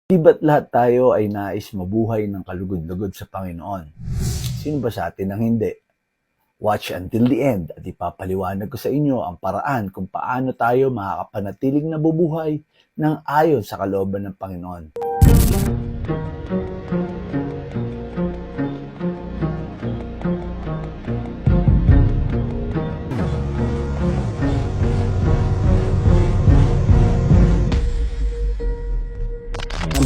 Di ba't lahat tayo ay nais mabuhay ng kalugod-lugod sa Panginoon? Sino ba sa atin ang hindi? Watch until the end at ipapaliwanag ko sa inyo ang paraan kung paano tayo makakapanatiling nabubuhay ng ayon sa kalooban ng Panginoon.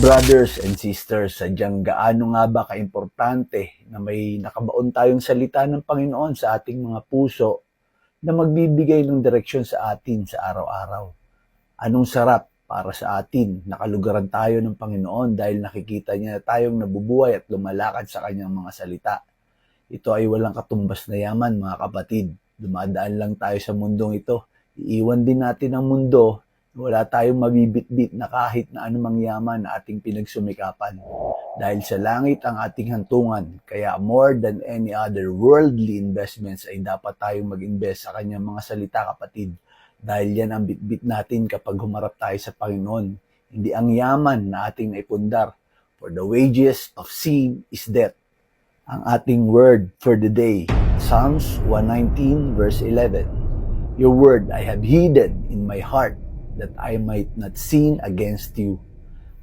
Brothers and sisters, sadyang gaano nga ba kaimportante na may nakabaon tayong salita ng Panginoon sa ating mga puso na magbibigay ng direksyon sa atin sa araw-araw. Anong sarap para sa atin, nakalugaran tayo ng Panginoon dahil nakikita niya tayong nabubuhay at lumalakad sa kanyang mga salita. Ito ay walang katumbas na yaman, mga kapatid. Dumadaan lang tayo sa mundong ito. Iiwan din natin ang mundo. Wala tayong mabibitbit na kahit na anumang yaman na ating pinagsumikapan. Dahil sa langit ang ating hantungan, kaya more than any other worldly investments ay dapat tayong mag-invest sa kanyang mga salita, kapatid. Dahil yan ang bitbit natin kapag humarap tayo sa Panginoon. Hindi ang yaman na ating naipundar. For the wages of sin is death. Ang ating word for the day, Psalms 119 verse 11. Your word I have hidden in my heart, that I might not sin against you.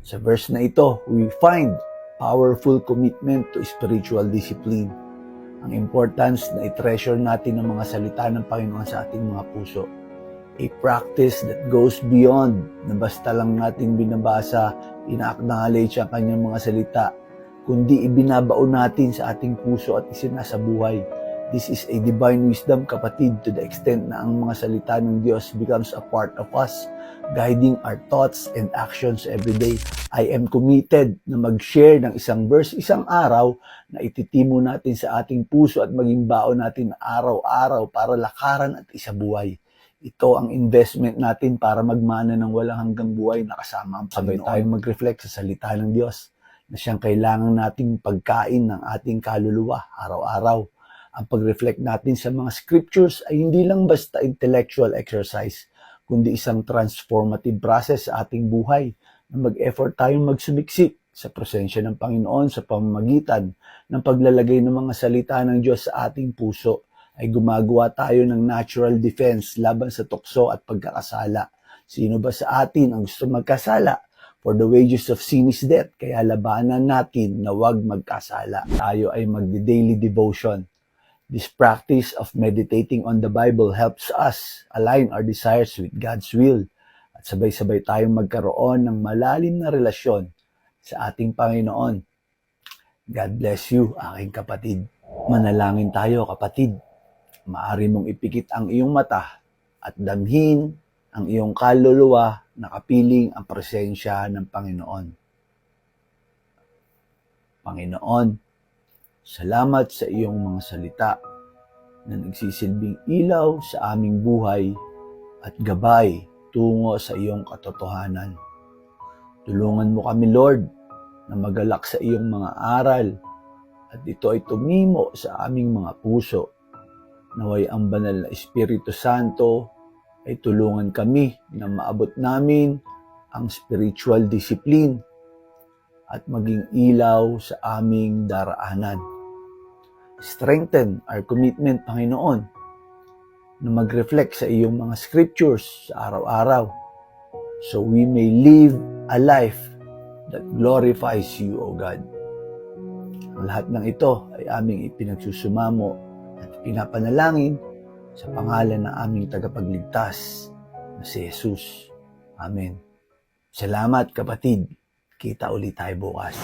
Sa verse na ito, we find powerful commitment to spiritual discipline. Ang importance na i-treasure natin ang mga salita ng Panginoon sa ating mga puso. A practice that goes beyond na basta lang natin binabasa, ina-acknowledge ang kanyang mga salita, kundi ibinabaon natin sa ating puso at isinasabuhay. This is a divine wisdom, kapatid, to the extent na ang mga salita ng Diyos becomes a part of us, guiding our thoughts and actions every day. I am committed na mag-share ng isang verse, isang araw, na ititimo natin sa ating puso at maging baon natin araw-araw para lakaran at isabuhay. Ito ang investment natin para magmana ng walang hanggang buhay na kasama ang Panginoon. Sabay tayong mag-reflect sa salita ng Diyos na siyang kailangan nating pagkain ng ating kaluluwa araw-araw. Ang pag-reflect natin sa mga scriptures ay hindi lang basta intellectual exercise, kundi isang transformative process sa ating buhay na mag-effort tayong magsumiksik sa presensya ng Panginoon sa pamamagitan ng paglalagay ng mga salita ng Diyos sa ating puso. Ay gumagawa tayo ng natural defense laban sa tukso at pagkakasala. Sino ba sa atin ang gusto magkasala? For the wages of sin is death, kaya labanan natin na huwag magkasala. Tayo ay magdi-daily devotion. This practice of meditating on the Bible helps us align our desires with God's will at sabay-sabay tayong magkaroon ng malalim na relasyon sa ating Panginoon. God bless you, aking kapatid. Manalangin tayo, kapatid. Maaari mong ipikit ang iyong mata at damhin ang iyong kaluluwa na kapiling ang presensya ng Panginoon. Panginoon, salamat sa iyong mga salita na nagsisilbing ilaw sa aming buhay at gabay tungo sa iyong katotohanan. Tulungan mo kami, Lord, na magalak sa iyong mga aral at ito ay tumimo sa aming mga puso. Naway ang banal na Espiritu Santo ay tulungan kami na maabot namin ang spiritual discipline at maging ilaw sa aming daraanan. Strengthen our commitment, Panginoon, na mag-reflect sa iyong mga scriptures sa araw-araw so we may live a life that glorifies you, O God. Ang lahat ng ito ay aming ipinagsusumamo at pinapanalangin sa pangalan ng aming tagapagligtas na si Jesus. Amen. Salamat, kapatid. Kita ulit tayo bukas.